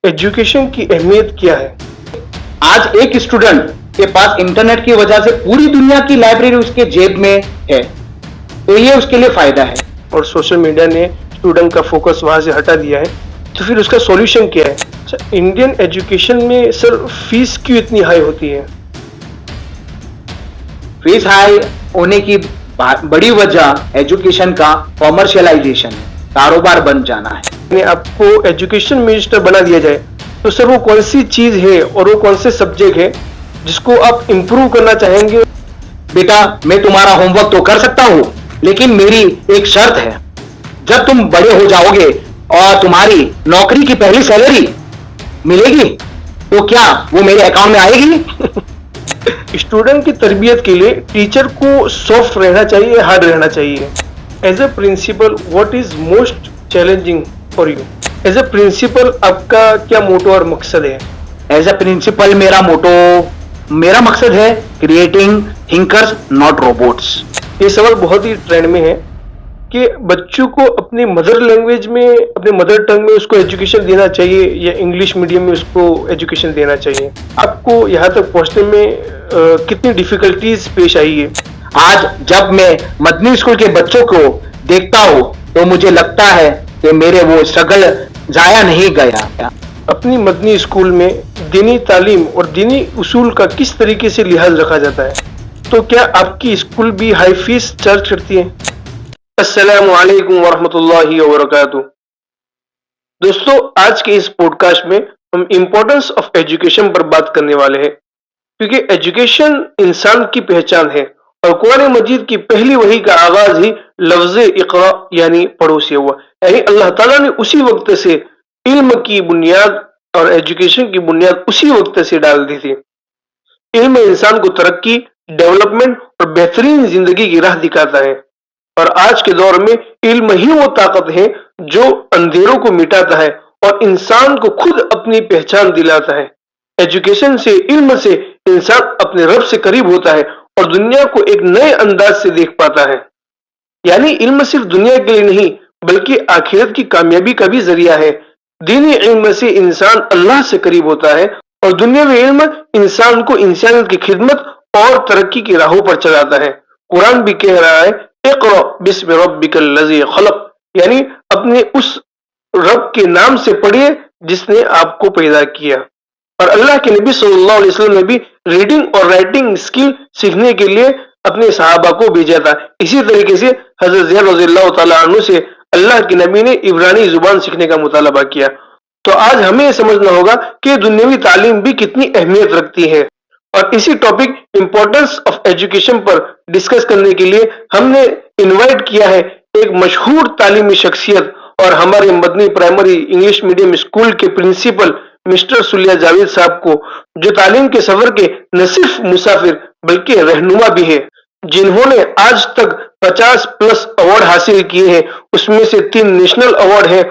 Education की अहमियत क्या है? आज एक स्टूडेंट के पास इंटरनेट की वजह से पूरी दुनिया की लाइब्रेरी उसके जेब में है, तो ये उसके लिए फायदा है। और सोशल मीडिया ने स्टूडेंट का फोकस वहां से हटा दिया है, तो फिर उसका सॉल्यूशन क्या है? अच्छा, इंडियन एजुकेशन में सर फीस क्यों इतनी हाई होती है? फीस हाई होने की बड़ी वजह एजुकेशन का कॉमर्शियलाइजेशन है, कारोबार बन जाना है। ने आपको एजुकेशन मिनिस्टर बना दिया जाए, तो सर वो कौन सी चीज है और वो कौन से सब्जेक्ट है जिसको आप इम्प्रूव करना चाहेंगे? बेटा, मैं तुम्हारा होमवर्क तो कर सकता हूं, लेकिन मेरी एक शर्त है। जब तुम बड़े हो जाओगे और तुम्हारी नौकरी की पहली सैलरी मिलेगी, तो क्या वो मेरे अकाउंट में आएगी? स्टूडेंट की तरबियत के लिए टीचर को सॉफ्ट रहना चाहिए, हार्ड रहना चाहिए? As a principal, what is most challenging for you? As a principal आपका क्या मोटो और मकसद है? एज अ प्रिंसिपल मेरा मकसद है क्रिएटिंग थिंकर्स नॉट रोबोट्स। ये सवाल बहुत ही ट्रेंड में है कि बच्चों को अपनी मदर लैंग्वेज में, अपने मदर टंग में उसको एजुकेशन देना चाहिए या इंग्लिश मीडियम में उसको एजुकेशन देना चाहिए। आपको यहाँ तक पहुँचने में कितनी डिफिकल्टीज पेश आई है? आज जब मैं मदनी स्कूल के बच्चों को देखता हूँ तो मुझे लगता है कि मेरे वो स्ट्रगल जाया नहीं गया। अपनी मदनी स्कूल में दीनी तालीम और दीनी उसूल का किस तरीके से लिहाज रखा जाता है? तो क्या आपकी स्कूल भी हाई फीस चार्ज करती है? अस्सलामु अलैकुम वरहमतुल्लाहि वबरकातुहू। दोस्तों, आज के इस पॉडकास्ट में हम इम्पोर्टेंस ऑफ एजुकेशन पर बात करने वाले हैं, क्योंकि एजुकेशन इंसान की पहचान है और कुरान मजीद की पहली वही का आगाज ही लफ्ज इक़रा यानी पढ़ो से हुआ। यानी अल्लाह ताला ने उसी वक्त से इल्म की बुनियाद और एजुकेशन की बुनियाद उसी वक्त से डाल दी थी। इल्म इंसान को तरक्की, डेवलपमेंट और बेहतरीन जिंदगी की राह दिखाता है, और आज के दौर में इल्म ही वो ताकत है जो अंधेरों को मिटाता है और इंसान को खुद अपनी पहचान दिलाता है। एजुकेशन से, इल्म से इंसान अपने रब से करीब होता है और दुनिया को एक नए अंदाज से देख पाता है। यानी इल्म सिर्फ दुनिया के लिए नहीं, बल्कि आखिरत की कामयाबी का भी जरिया है। दीनी इल्म से इंसान अल्लाह से करीब होता है और दुनियावी इल्म इंसान को इंसानियत की खिदमत और तरक्की की राहों पर चलाता है। कुरान भी कह रहा है, इक़रा बिस्मि रब्बिकल लज़ी खलक़, यानी अपने उस रब के नाम से पढ़िए जिसने आपको पैदा किया। और अल्लाह के नबी सल्लल्लाहु अलैहि वसल्लम ने भी रीडिंग और राइटिंग स्किल सीखने के लिए अपने सहाबा को भेजा था। इसी तरीके से हजरत ज़ैद रज़ियल्लाहु तआला अन्हु से अल्लाह के नबी ने इब्रानी जुबान सीखने का मुतालबा किया। तो आज हमें यह समझना होगा कि दुनियावी तालीम भी कितनी अहमियत रखती है। और इसी टॉपिक इंपॉर्टेंस ऑफ एजुकेशन पर डिस्कस करने के लिए हमने इनवाइट किया है एक मशहूर तालीमी शख्सियत और हमारे मदनी प्राइमरी इंग्लिश मीडियम स्कूल के प्रिंसिपल मिस्टर सुलिया जावेद साहब को, जो तालीम के सफर के न सिर्फ मुसाफिर बल्कि रहनुमा भी है, जिन्होंने आज तक 50 प्लस अवार्ड हासिल किए हैं। उसमें से 3 नेशनल अवार्ड हैं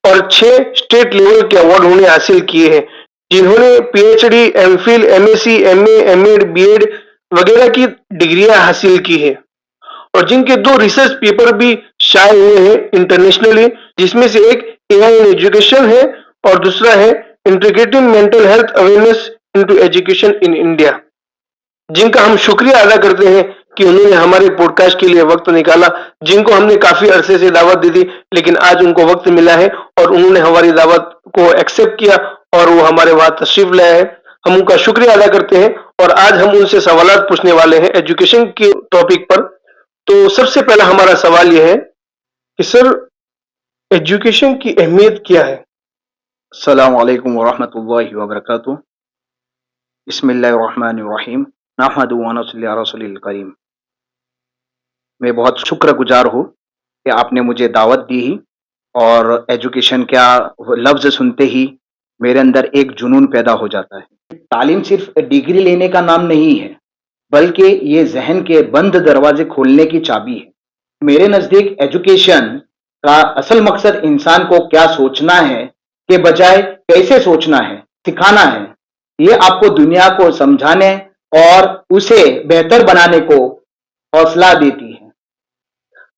और 6 स्टेट लेवल के अवार्ड उन्होंने हासिल किए हैं, जिन्होंने PhD, MPhil, MSc, MA, MEd, BEd वगैरह की डिग्रियां हासिल की है, और जिनके 2 रिसर्च पेपर भी शाये हुए हैं इंटरनेशनली, जिसमें से एक एआई इन एजुकेशन है और दूसरा है integrating mental health awareness into education in India, जिनका हम शुक्रिया अदा करते हैं कि उन्होंने हमारे पॉडकास्ट के लिए वक्त निकाला, जिनको हमने काफी अरसे से दावत दी थी, लेकिन आज उनको वक्त मिला है और उन्होंने हमारी दावत को एक्सेप्ट किया और वो हमारे वहां तशरीफ लाए हैं। हम उनका शुक्रिया अदा करते हैं और आज हम उनसे सवालात पूछने वाले हैं एजुकेशन के टॉपिक पर। तो सबसे पहला हमारा सवाल यह है कि सर, एजुकेशन की अहमियत क्या है? अस्सलामु अलैकुम वरहमतुल्लाहि वबरकातुहू। बिस्मिल्लाहिर्रहमानिर्रहीम। नहमदु व नसल्ली अला रसूलिल करीम। मैं बहुत शुक्रगुजार हूँ कि आपने मुझे दावत दी ही, और एजुकेशन क्या लफ्ज़ सुनते ही मेरे अंदर एक जुनून पैदा हो जाता है। तालीम सिर्फ डिग्री लेने का नाम नहीं है, बल्कि ये ज़हन के बंद दरवाजे खोलने की चाबी है। मेरे नज़दीक एजुकेशन का असल मकसद इंसान को क्या सोचना है के बजाय कैसे सोचना है सिखाना है। ये आपको दुनिया को समझाने और उसे बेहतर बनाने को हौसला देती है।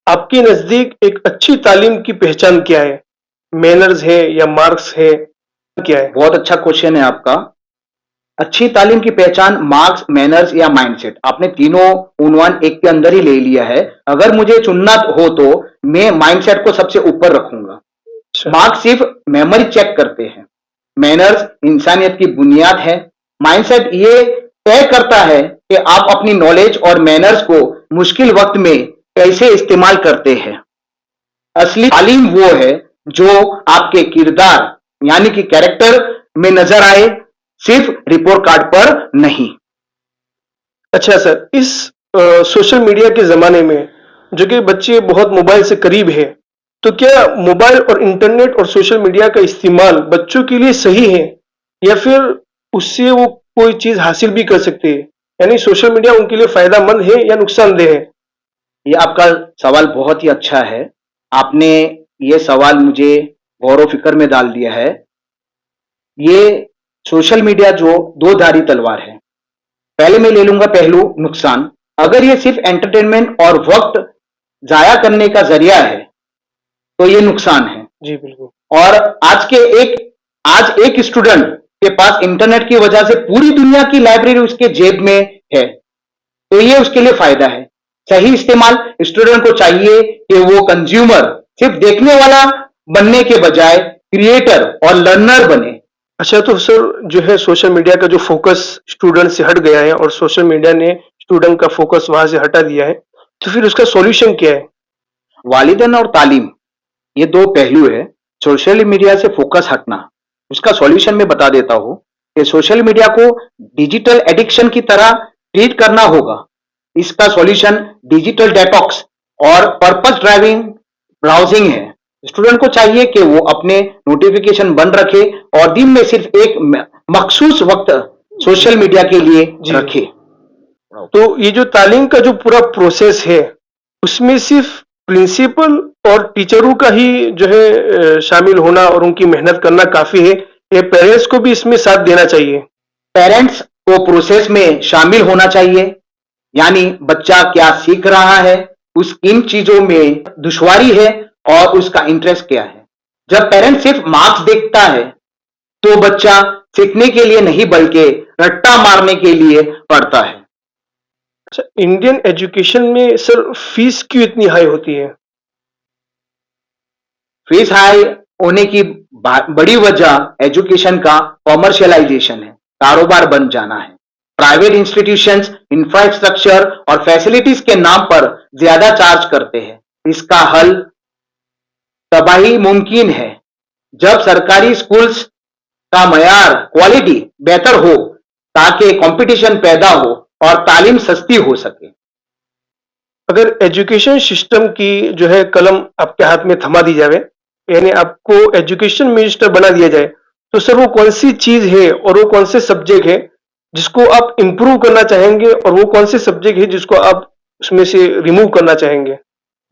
आपके नजदीक एक अच्छी तालीम की पहचान क्या है? मैनर्स है या मार्क्स है क्या है? बहुत अच्छा क्वेश्चन है आपका। अच्छी तालीम की पहचान मार्क्स, मैनर्स या माइंडसेट, आपने तीनों उन्वान एक के अंदर ही ले लिया है। अगर मुझे चुनना हो तो मैं माइंडसेट को सबसे ऊपर रखूंगा। अच्छा। मार्क्स सिर्फ मेमोरी चेक करते हैं, मैनर्स इंसानियत की बुनियाद है, माइंडसेट ये तय करता है कि आप अपनी नॉलेज और मैनर्स को मुश्किल वक्त में कैसे इस्तेमाल करते हैं। असली तालीम वो है जो आपके किरदार यानी कि कैरेक्टर में नजर आए, सिर्फ रिपोर्ट कार्ड पर नहीं। अच्छा सर, इस सोशल मीडिया के ज़माने में जो कि बच्चे बहुत मोबाइल से करीब है, तो क्या मोबाइल और इंटरनेट और सोशल मीडिया का इस्तेमाल बच्चों के लिए सही है या फिर उससे वो कोई चीज़ हासिल भी कर सकते हैं? यानी सोशल मीडिया उनके लिए फ़ायदेमंद है या नुकसानदेह है? ये आपका सवाल बहुत ही अच्छा है। आपने ये सवाल मुझे गौर फिक्र में डाल दिया है। ये सोशल मीडिया जो दो धारी तलवार है। पहले मैं ले लूंगा पहलू नुकसान। अगर ये सिर्फ एंटरटेनमेंट और वक्त जाया करने का जरिया है तो ये नुकसान है। जी बिल्कुल। और आज एक स्टूडेंट के पास इंटरनेट की वजह से पूरी दुनिया की लाइब्रेरी उसके जेब में है, तो ये उसके लिए फायदा है। सही इस्तेमाल, स्टूडेंट को चाहिए कि वो कंज्यूमर सिर्फ देखने वाला बनने के बजाय क्रिएटर और लर्नर बने। अच्छा, तो सर जो है सोशल मीडिया का जो फोकस स्टूडेंट से हट गया है और सोशल मीडिया ने स्टूडेंट का फोकस वहां से हटा दिया है, तो फिर उसका सॉल्यूशन क्या है? वालिदैन और तालीम, ये दो पहलू है। सोशल मीडिया से फोकस हटना, उसका सॉल्यूशन मैं बता देता हूं कि सोशल मीडिया को डिजिटल एडिक्शन की तरह ट्रीट करना होगा। इसका सॉल्यूशन डिजिटल डेटॉक्स और पर्पस ड्राइविंग ब्राउजिंग है। स्टूडेंट को चाहिए कि वो अपने नोटिफिकेशन बंद रखे और दिन में सिर्फ एक मखसूस वक्त सोशल मीडिया के लिए रखे। तो ये जो तालीम का जो पूरा प्रोसेस है, उसमें सिर्फ प्रिंसिपल और टीचरों का ही जो है शामिल होना और उनकी मेहनत करना काफी है, या पेरेंट्स को भी इसमें साथ देना चाहिए? पेरेंट्स को प्रोसेस में शामिल होना चाहिए, यानी बच्चा क्या सीख रहा है, उस इन चीजों में दुश्वारी है और उसका इंटरेस्ट क्या है। जब पेरेंट्स सिर्फ मार्क्स देखता है तो बच्चा सीखने के लिए नहीं बल्कि रट्टा मारने के लिए पढ़ता है। अच्छा, इंडियन एजुकेशन में सर फीस क्यों इतनी हाई होती है? फीस हाई होने की बड़ी वजह एजुकेशन का कॉमर्शियलाइजेशन है, कारोबार बन जाना है। प्राइवेट इंस्टीट्यूशंस इंफ्रास्ट्रक्चर और फैसिलिटीज के नाम पर ज्यादा चार्ज करते हैं। इसका हल तबाही मुमकिन है जब सरकारी स्कूल्स का मयार क्वालिटी बेहतर हो ताकि कंपटीशन पैदा हो और तालीम सस्ती हो सके। अगर एजुकेशन सिस्टम की जो है कलम आपके हाथ में थमा दी जाए, यानी आपको एजुकेशन मिनिस्टर बना दिया जाए, तो सर वो कौन सी चीज है और वो कौन से सब्जेक्ट है जिसको आप इंप्रूव करना चाहेंगे और वो कौन से सब्जेक्ट है जिसको आप उसमें से रिमूव करना चाहेंगे?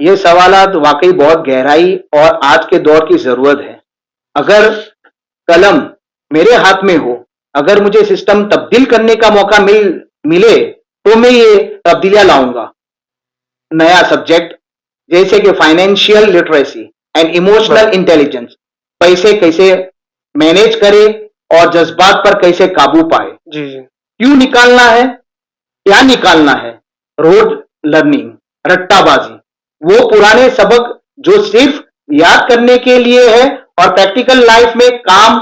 ये सवालात वाकई बहुत गहराई और आज के दौर की जरूरत है। अगर कलम मेरे हाथ में हो, अगर मुझे सिस्टम तब्दील करने का मौका मिले तो मैं ये तब्दीलियां लाऊंगा। नया सब्जेक्ट जैसे कि financial literacy and emotional intelligence, पैसे कैसे मैनेज करे और जज्बात पर कैसे काबू पाए। जी जी। क्यों निकालना है, क्या निकालना है, रोड लर्निंग, रट्टाबाजी, वो पुराने सबक जो सिर्फ याद करने के लिए है और प्रैक्टिकल लाइफ में काम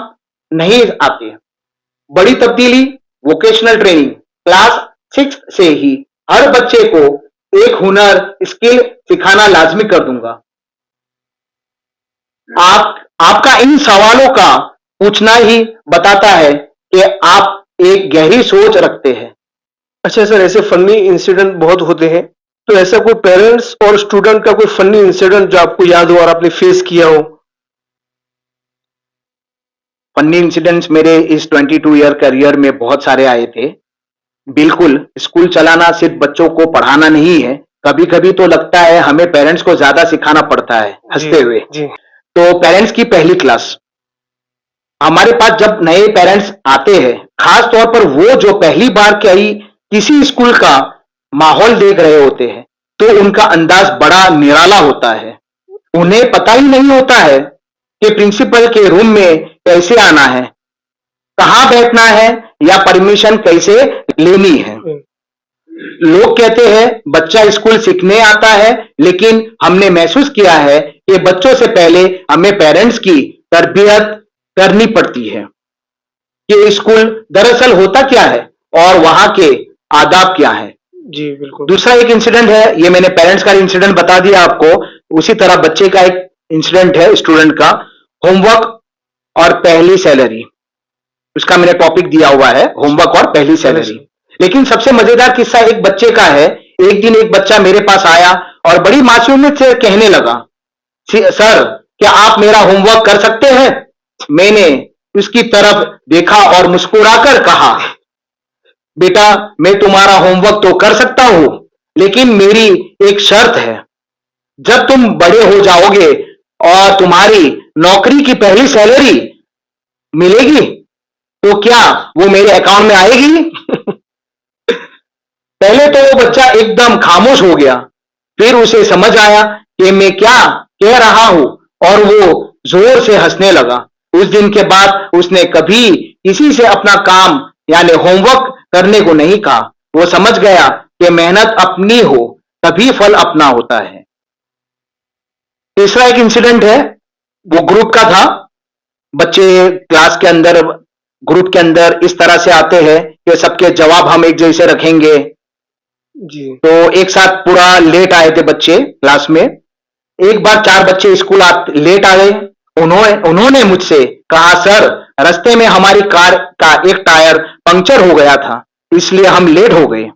नहीं आते। बड़ी तब्दीली, वोकेशनल ट्रेनिंग, क्लास 6 से ही हर बच्चे को एक हुनर स्किल सिखाना लाजमी कर दूंगा। आपका इन सवालों का पूछना ही बताता है कि आप एक गहरी सोच रखते हैं। अच्छा सर, ऐसे फनी इंसिडेंट बहुत होते हैं, तो ऐसा कोई पेरेंट्स और स्टूडेंट का कोई फनी इंसिडेंट जो आपको याद हो और आपने फेस किया हो? फनी इंसिडेंट्स मेरे इस 22 ईयर करियर में बहुत सारे आए थे। बिल्कुल, स्कूल चलाना सिर्फ बच्चों को पढ़ाना नहीं है, कभी कभी तो लगता है हमें पेरेंट्स को ज्यादा सिखाना पड़ता है हंसते हुए। जी। तो पेरेंट्स की पहली क्लास, हमारे पास जब नए पेरेंट्स आते हैं, खास तौर पर वो जो पहली बार किसी स्कूल का माहौल देख रहे होते हैं, तो उनका अंदाज बड़ा निराला होता है। उन्हें पता ही नहीं होता है कि प्रिंसिपल के रूम में कैसे आना है, कहां बैठना है या परमिशन कैसे लेनी है। लोग कहते हैं बच्चा स्कूल सीखने आता है, लेकिन हमने महसूस किया है कि बच्चों से पहले हमें पेरेंट्स की तरबियत करनी पड़ती है कि स्कूल दरअसल होता क्या है और वहां के आदाब क्या है। जी बिल्कुल। दूसरा एक इंसिडेंट है, ये मैंने पेरेंट्स का इंसिडेंट बता दिया आपको, उसी तरह बच्चे का एक इंसिडेंट है स्टूडेंट का, होमवर्क और पहली सैलरी। उसका मैंने टॉपिक दिया हुआ है होमवर्क और पहली सैलरी। लेकिन सबसे मजेदार किस्सा एक बच्चे का है। एक दिन एक बच्चा मेरे पास आया और बड़ी मासूमियत से कहने लगा, सर क्या आप मेरा होमवर्क कर सकते हैं? मैंने उसकी तरफ देखा और मुस्कुराकर कहा, बेटा मैं तुम्हारा होमवर्क तो कर सकता हूं, लेकिन मेरी एक शर्त है, जब तुम बड़े हो जाओगे और तुम्हारी नौकरी की पहली सैलरी मिलेगी तो क्या वो मेरे अकाउंट में आएगी? पहले तो वो बच्चा एकदम खामोश हो गया, फिर उसे समझ आया कि मैं क्या कह रहा हूं और वो जोर से हंसने लगा। उस दिन के बाद उसने कभी किसी से अपना काम यानी होमवर्क करने को नहीं कहा। वो समझ गया कि मेहनत अपनी हो तभी फल अपना होता है। तीसरा एक इंसिडेंट है, वो ग्रुप का था। बच्चे क्लास के अंदर ग्रुप के अंदर इस तरह से आते हैं कि सबके जवाब हम एक जैसे रखेंगे। जी। तो एक साथ पूरा लेट आए थे बच्चे क्लास में। एक बार 4 बच्चे स्कूल लेट आ गए। उन्होंने मुझसे कहा, सर रास्ते में हमारी कार का एक टायर पंक्चर हो गया था, इसलिए हम लेट हो गए।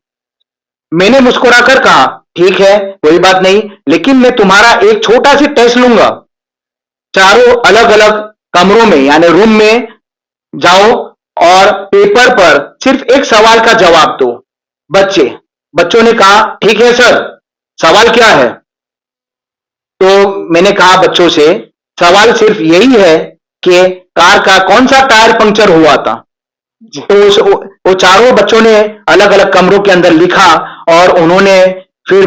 मैंने मुस्कुराकर कहा, ठीक है कोई बात नहीं, लेकिन मैं तुम्हारा एक छोटा सी टेस्ट लूंगा। चारों अलग अलग कमरों में यानी रूम में जाओ और पेपर पर सिर्फ एक सवाल का जवाब दो। बच्चों ने कहा, ठीक है सर, सवाल क्या है? तो मैंने कहा बच्चों से, सवाल सिर्फ यही है कि कार का कौन सा टायर पंक्चर हुआ था। तो वो चारों बच्चों ने अलग अलग कमरों के अंदर लिखा और उन्होंने फिर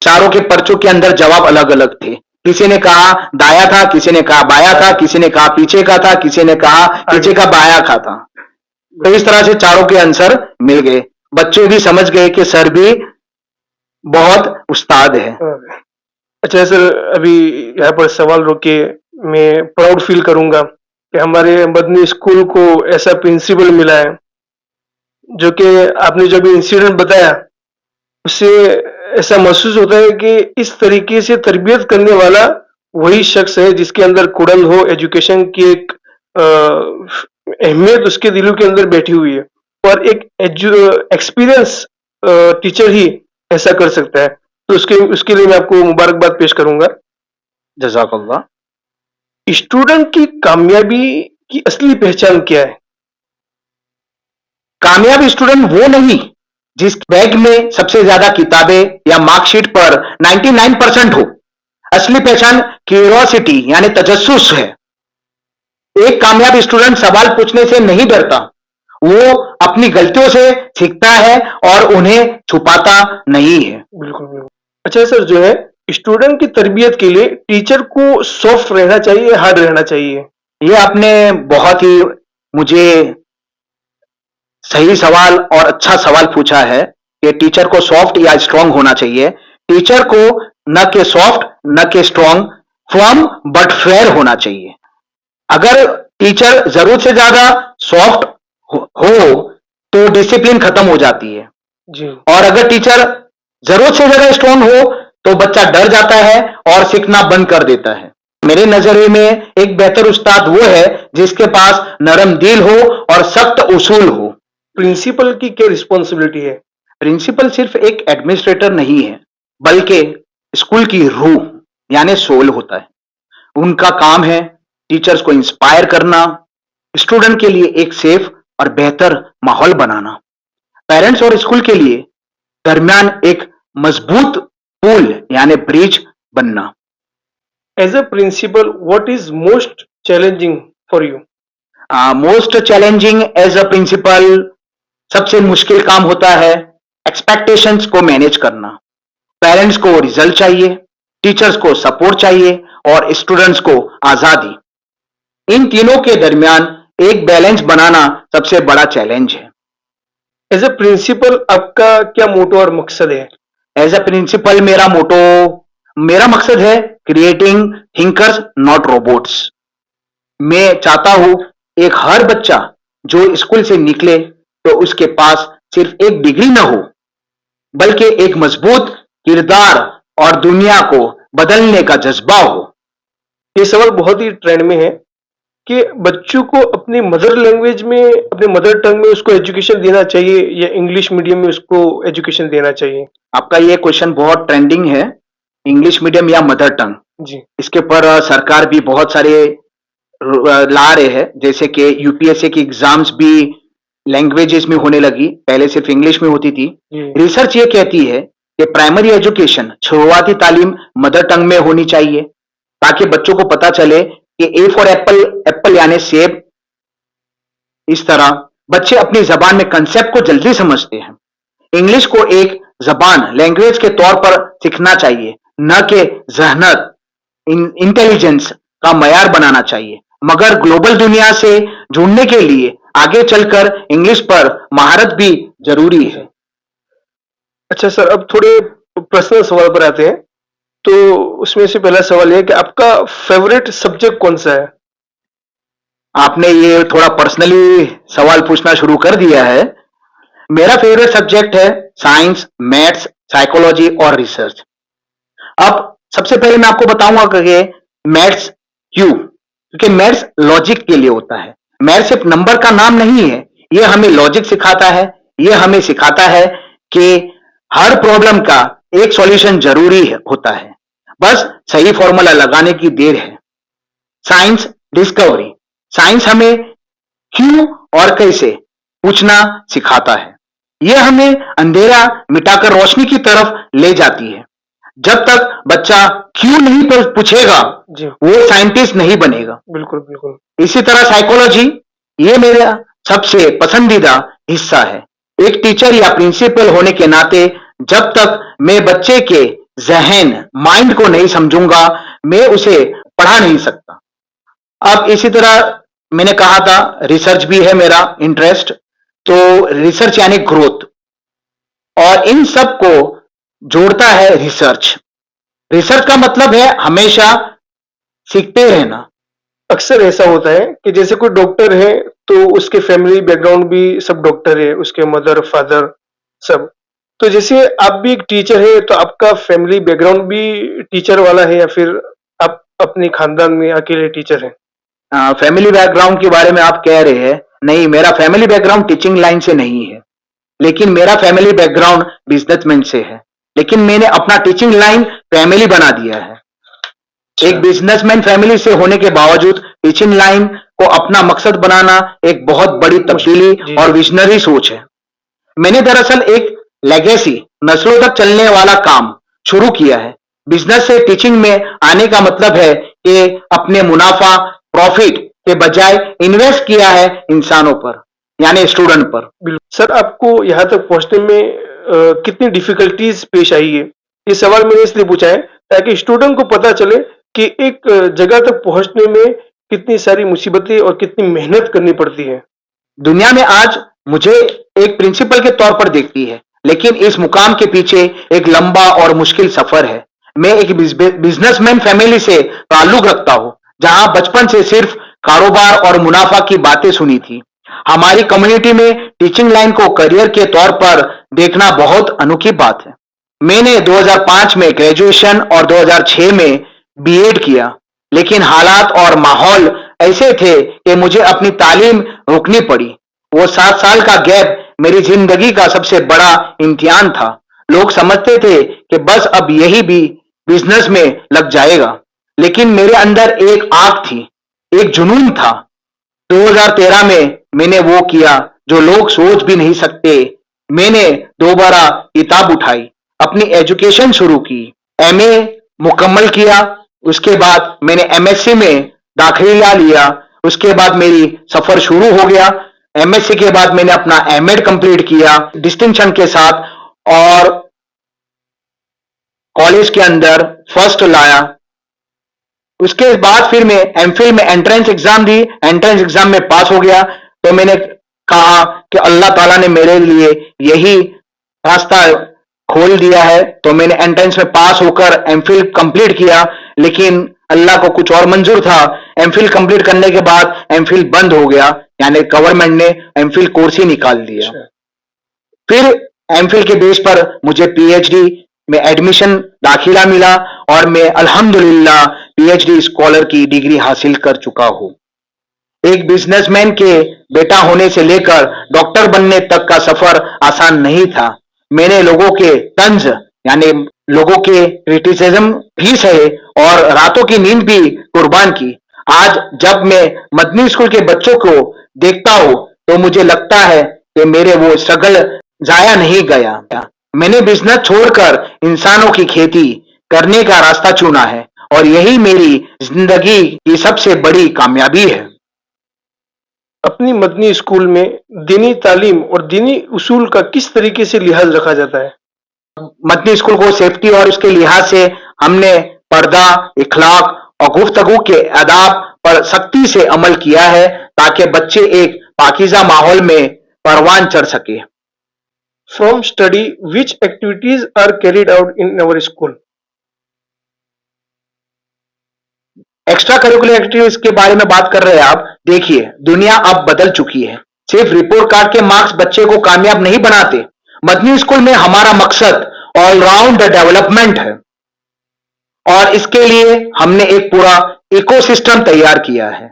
चारों के पर्चों के अंदर जवाब अलग अलग थे। किसी ने कहा दाया था, किसी ने कहा बाया था, किसी ने कहा पीछे का था, किसी ने कहा पीछे का बाया का था। तो इस तरह से चारों के आंसर मिल गए। बच्चे भी समझ गए कि सर भी बहुत उस्ताद है। अच्छा सर, अभी यहाँ पर सवाल रोके, मैं प्राउड फील करूंगा कि हमारे मदनी स्कूल को ऐसा प्रिंसिपल मिला है, जो कि आपने जो भी इंसिडेंट बताया उससे ऐसा महसूस होता है कि इस तरीके से तरबियत करने वाला वही शख्स है जिसके अंदर कुड़न हो, एजुकेशन की एक अहमियत उसके दिलों के अंदर बैठी हुई है, और एक एक्सपीरियंस टीचर ही ऐसा कर सकता है। तो उसके लिए मैं आपको मुबारकबाद पेश करूंगा। जज़ाकल्लाह। स्टूडेंट की कामयाबी की असली पहचान क्या है? कामयाब स्टूडेंट वो नहीं जिस बैग में सबसे ज्यादा किताबें या मार्कशीट पर 99% हो। असली पहचान क्यूरियोसिटी यानी तजस्सुस है। एक कामयाब स्टूडेंट सवाल पूछने से नहीं डरता, वो अपनी गलतियों से सीखता है और उन्हें छुपाता नहीं है। बिल्कुल बिल्कुल। अच्छा सर, जो है स्टूडेंट की तरबियत के लिए टीचर को सॉफ्ट रहना चाहिए, हार्ड रहना चाहिए? ये आपने बहुत ही मुझे सही सवाल और अच्छा सवाल पूछा है कि टीचर को सॉफ्ट या स्ट्रांग होना चाहिए। टीचर को न के सॉफ्ट न के स्ट्रांग, फर्म बट फेयर होना चाहिए। अगर टीचर जरूरत से ज्यादा सॉफ्ट हो तो डिसिप्लिन खत्म हो जाती है जी। और अगर टीचर जरूरत से ज्यादा स्ट्रांग हो तो बच्चा डर जाता है और सीखना बंद कर देता है। मेरे नजरिए में एक बेहतर उस्ताद वो है जिसके पास नरम दिल हो और सख्त उसूल हो। प्रिंसिपल की क्या रिस्पॉन्सिबिलिटी है? प्रिंसिपल सिर्फ एक एडमिनिस्ट्रेटर नहीं है, बल्कि स्कूल की रूह यानी सोल होता है। उनका काम है टीचर्स को इंस्पायर करना, स्टूडेंट के लिए एक सेफ और बेहतर माहौल बनाना, पेरेंट्स और स्कूल के लिए दरमियान एक मजबूत पुल यानी ब्रिज बनना। As a principal, what is most challenging for you? Most challenging as a principal, सबसे मुश्किल काम होता है एक्सपेक्टेशंस को मैनेज करना। पेरेंट्स को रिजल्ट चाहिए, टीचर्स को सपोर्ट चाहिए और स्टूडेंट्स को आजादी। इन तीनों के दरमियान एक बैलेंस बनाना सबसे बड़ा चैलेंज है। एज ए प्रिंसिपल आपका क्या मोटो और मकसद है? एज ए प्रिंसिपल मेरा मकसद है क्रिएटिंग थिंकर्स नॉट रोबोट्स। मैं चाहता हूं एक हर बच्चा जो स्कूल से निकले तो उसके पास सिर्फ एक डिग्री न हो, बल्कि एक मजबूत किरदार और दुनिया को बदलने का जज्बा हो। ये सवाल बहुत ही ट्रेंड में है कि बच्चों को अपनी मदर लैंग्वेज में, अपने मदर टंग में उसको एजुकेशन देना चाहिए या इंग्लिश मीडियम में उसको एजुकेशन देना चाहिए? आपका ये क्वेश्चन बहुत ट्रेंडिंग है, इंग्लिश मीडियम या मदर टंग। जी। इसके पर सरकार भी बहुत सारे ला रहे हैं, जैसे कि यूपीएससी की एग्जाम्स भी लैंग्वेजेस में होने लगी, पहले सिर्फ इंग्लिश में होती थी। रिसर्च ये कहती है कि प्राइमरी एजुकेशन, शुरुआती तालीम मदर टंग में होनी चाहिए, ताकि बच्चों को पता चले कि ए फॉर एप्पल, एप्पल यानी सेब। इस तरह बच्चे अपनी जबान में कंसेप्ट को जल्दी समझते हैं। इंग्लिश को एक जबान, लैंग्वेज के तौर पर सीखना चाहिए, न कि जहनत, इंटेलिजेंस का मयार बनाना चाहिए। मगर ग्लोबल दुनिया से जुड़ने के लिए आगे चलकर इंग्लिश पर महारत भी जरूरी है। अच्छा सर, अब थोड़े पर्सनल सवाल पर आते हैं। तो उसमें से पहला सवाल ये है कि आपका फेवरेट सब्जेक्ट कौन सा है? आपने ये थोड़ा पर्सनली सवाल पूछना शुरू कर दिया है। मेरा फेवरेट सब्जेक्ट है साइंस, मैथ्स, साइकोलॉजी और रिसर्च। अब सबसे पहले मैं आपको बताऊंगा कि मैथ्स क्यों, क्योंकि मैथ्स लॉजिक के लिए होता है। मैथ्स सिर्फ नंबर का नाम नहीं है, यह हमें लॉजिक सिखाता है, यह हमें सिखाता है कि हर प्रॉब्लम का एक सॉल्यूशन जरूरी होता है, बस सही फॉर्मूला लगाने की देर है। साइंस डिस्कवरी, साइंस हमें क्यों और कैसे पूछना सिखाता है। यह हमें अंधेरा मिटाकर रोशनी की तरफ ले जाती है। जब तक बच्चा क्यों नहीं पूछेगा, वो साइंटिस्ट नहीं बनेगा। बिल्कुल बिल्कुल। इसी तरह साइकोलॉजी, ये मेरा सबसे पसंदीदा हिस्सा है। एक टीचर या प्रिंसिपल होने के नाते जब तक मैं बच्चे के जहन, माइंड को नहीं समझूंगा, मैं उसे पढ़ा नहीं सकता। अब इसी तरह मैंने कहा था रिसर्च भी है मेरा इंटरेस्ट। तो रिसर्च यानी ग्रोथ, और इन सब को जोड़ता है रिसर्च। रिसर्च का मतलब है हमेशा सीखते रहना। अक्सर ऐसा होता है कि जैसे कोई डॉक्टर है तो उसके फैमिली बैकग्राउंड भी सब डॉक्टर है, उसके मदर फादर सब। तो जैसे आप भी एक टीचर है, तो आपका फैमिली बैकग्राउंड भी टीचर वाला है या फिर आप अपने खानदान में अकेले टीचर हैं? फैमिली बैकग्राउंड के बारे में आप कह रहे हैं, नहीं, मेरा फैमिली बैकग्राउंड टीचिंग लाइन से नहीं है, लेकिन मेरा फैमिली बैकग्राउंड बिजनेसमैन से है। लेकिन मैंने अपना टीचिंग लाइन फैमिली बना दिया है। एक बिजनेसमैन फैमिली से होने के बावजूद टीचिंग लाइन को अपना मकसद बनाना एक बहुत बड़ी तब्दीली और विजनरी सोच है। मैंने दरअसल एक लेगेसी, नस्लों तक चलने वाला काम शुरू किया है। बिजनेस से टीचिंग में आने का मतलब है कि अपने मुनाफा, प्रॉफिट के बजाय इन्वेस्ट किया है इंसानों पर, यानी स्टूडेंट पर। सर, आपको यहाँ तक पहुंचने में कितनी डिफिकल्टीज पेश आई है? ये सवाल मैंने इसलिए पूछा है ताकि स्टूडेंट को पता चले कि एक जगह तक पहुंचने में कितनी सारी मुसीबतें और कितनी मेहनत करनी पड़ती है। दुनिया में आज मुझे एक प्रिंसिपल के तौर पर देखती है, लेकिन इस मुकाम के पीछे एक लंबा और मुश्किल सफर है। मैं एक बिजनेसमैन फैमिली से ताल्लुक रखता हूं, जहां बचपन से सिर्फ कारोबार और मुनाफा की बातें सुनी थी। हमारी कम्युनिटी में टीचिंग लाइन को करियर के तौर पर देखना बहुत अनोखी बात है। मैंने 2005 में ग्रेजुएशन और 2006 में बीएड किया, लेकिन हालात और माहौल ऐसे थे कि मुझे अपनी तालीम रोकनी पड़ी। वो 7 साल का गैप मेरी जिंदगी का सबसे बड़ा इम्तिहान था। लोग समझते थे कि बस अब यही भी बिजनेस में लग जाएगा, लेकिन मेरे अंदर एक आग थी, एक जुनून था। 2013 में मैंने वो किया जो लोग सोच भी नहीं सकते। मैंने दोबारा किताब उठाई, अपनी एजुकेशन शुरू की, एमए मुकम्मल किया, उसके बाद मैंने एमएससी में दाखिला लिया। उसके बाद मेरी सफर शुरू हो गया। एमएससी के बाद मैंने अपना एमएड कंप्लीट किया डिस्टिंक्शन के साथ, और कॉलेज के अंदर फर्स्ट लाया। उसके बाद फिर मैं एमफिल में एंट्रेंस एग्जाम दी, एंट्रेंस एग्जाम में पास हो गया। तो मैंने कहा कि अल्लाह ताला ने मेरे लिए यही रास्ता खोल दिया है। तो मैंने एंट्रेंस में पास होकर एमफिल कंप्लीट किया, लेकिन अल्लाह को कुछ और मंजूर था। एमफिल कंप्लीट करने के बाद एमफिल बंद हो गया, यानी गवर्नमेंट ने एमफिल कोर्स ही निकाल दिया। फिर एमफिल के बेस पर मुझे पीएचडी में एडमिशन दाखिला मिला और मैं अल्हम्दुलिल्लाह पीएचडी स्कॉलर की डिग्री हासिल कर चुका हूं। एक बिजनेसमैन के बेटा होने से लेकर डॉक्टर बनने तक का सफर आसान नहीं था। मैंने लोगों के तंज यानी लोगों के क्रिटिसिज्म भी सहे और रातों की नींद भी कुर्बान की। आज जब मैं मदनी स्कूल के बच्चों को देखता हूं तो मुझे लगता है कि मेरे वो स्ट्रगल जाया नहीं गया। मैंने बिजनेस छोड़कर इंसानों की खेती करने का रास्ता चुना है और यही मेरी जिंदगी की सबसे बड़ी कामयाबी है। अपनी मदनी स्कूल में दीनी तालीम और दीनी उसूल का किस तरीके से लिहाज रखा जाता है? मदनी स्कूल को सेफ्टी और उसके लिहाज से हमने पर्दा, इखलाक और गुफ्तगू के आदाब पर सख्ती से अमल किया है ताकि बच्चे एक पाकीज़ा माहौल में परवान चढ़ सके। From study, which activities are carried out in our school? Extra curricular activities के बारे में बात कर रहे हैं आप। देखिए, दुनिया अब बदल चुकी है। सिर्फ रिपोर्ट कार्ड के मार्क्स बच्चे को कामयाब नहीं बनाते। मदनी स्कूल में हमारा मकसद ऑलराउंड डेवलपमेंट है और इसके लिए हमने एक पूरा इकोसिस्टम तैयार किया है।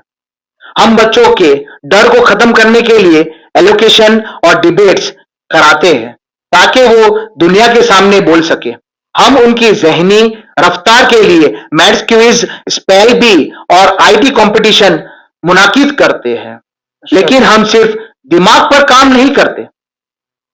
हम बच्चों के डर को खत्म करने के लिए एलोकेशन और डिबेट्स कराते हैं ताकि वो दुनिया के सामने बोल सके। हम उनकी जहनी रफ्तार के लिए मैथ्स क्विज, स्पेल बी और आईटी कंपटीशन मुनाकिद करते हैं। लेकिन हम सिर्फ दिमाग पर काम नहीं करते,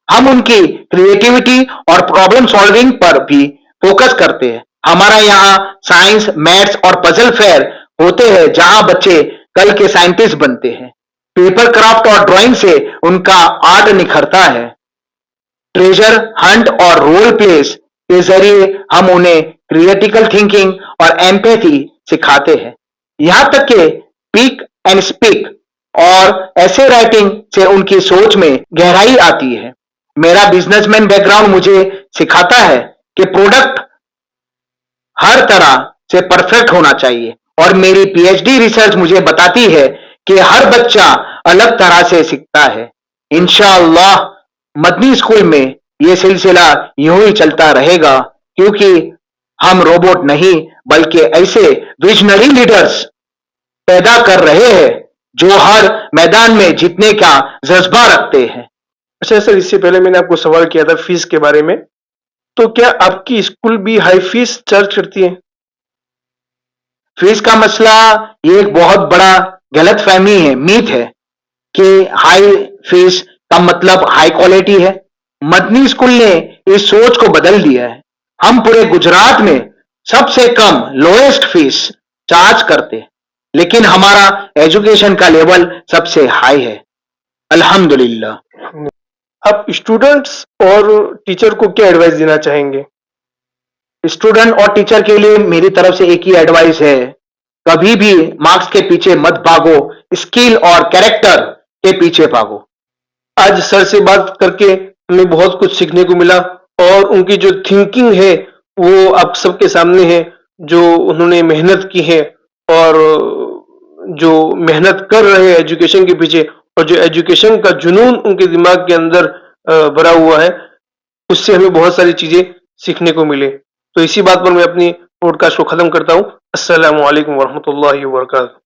हम उनकी क्रिएटिविटी और प्रॉब्लम सॉल्विंग पर भी फोकस करते हैं। हमारा यहाँ साइंस, मैथ्स और पजल फेयर होते हैं जहां बच्चे कल के साइंटिस्ट बनते हैं। पेपर क्राफ्ट और ड्राइंग से उनका आर्ट निखरता है। ट्रेजर हंट और रोल प्लेस के जरिए हम उन्हें क्रिटिकल थिंकिंग और एम्पैथी सिखाते हैं। यहां तक कि पिक एंड स्पीक और ऐसे राइटिंग से उनकी सोच में गहराई आती है। मेरा बिजनेसमैन बैकग्राउंड मुझे सिखाता है कि प्रोडक्ट हर तरह से परफेक्ट होना चाहिए और मेरी पीएचडी रिसर्च मुझे बताती है कि हर बच्चा अलग तरह से सीखता है। इंशाअल्लाह मदनी स्कूल में यह सिलसिला यूं ही चलता रहेगा क्योंकि हम रोबोट नहीं बल्कि ऐसे विजनरी लीडर्स पैदा कर रहे हैं जो हर मैदान में जीतने का जज्बा रखते हैं। अच्छा सर, इससे पहले मैंने आपको सवाल किया था फीस के बारे में, तो क्या आपकी स्कूल भी हाई फीस चार्ज करती है? फीस का मसला ये एक बहुत बड़ा गलत फहमी है, मीथ है कि हाई फीस का मतलब हाई क्वालिटी है। मदनी स्कूल ने इस सोच को बदल दिया है। हम पूरे गुजरात में सबसे कम लोएस्ट फीस चार्ज करते हैं, लेकिन हमारा एजुकेशन का लेवल सबसे हाई है, अल्हम्दुलिल्लाह। आप स्टूडेंट्स और टीचर को क्या एडवाइस देना चाहेंगे? स्टूडेंट और टीचर के लिए मेरी तरफ से एक ही एडवाइस है, कभी भी मार्क्स के पीछे मत भागो, स्किल और कैरेक्टर के पीछे भागो। आज सर से बात करके हमें बहुत कुछ सीखने को मिला और उनकी जो थिंकिंग है वो आप सबके सामने है, जो उन्होंने मेहनत की है और जो मेहनत कर रहे हैं एजुकेशन के पीछे और जो एजुकेशन का जुनून उनके दिमाग के अंदर भरा हुआ है, उससे हमें बहुत सारी चीजें सीखने को मिले। तो इसी बात पर मैं अपनी पॉडकास्ट को खत्म करता हूँ। अस्सलामु अलैकुम वरहमतुल्लाहि वबरकातुहू।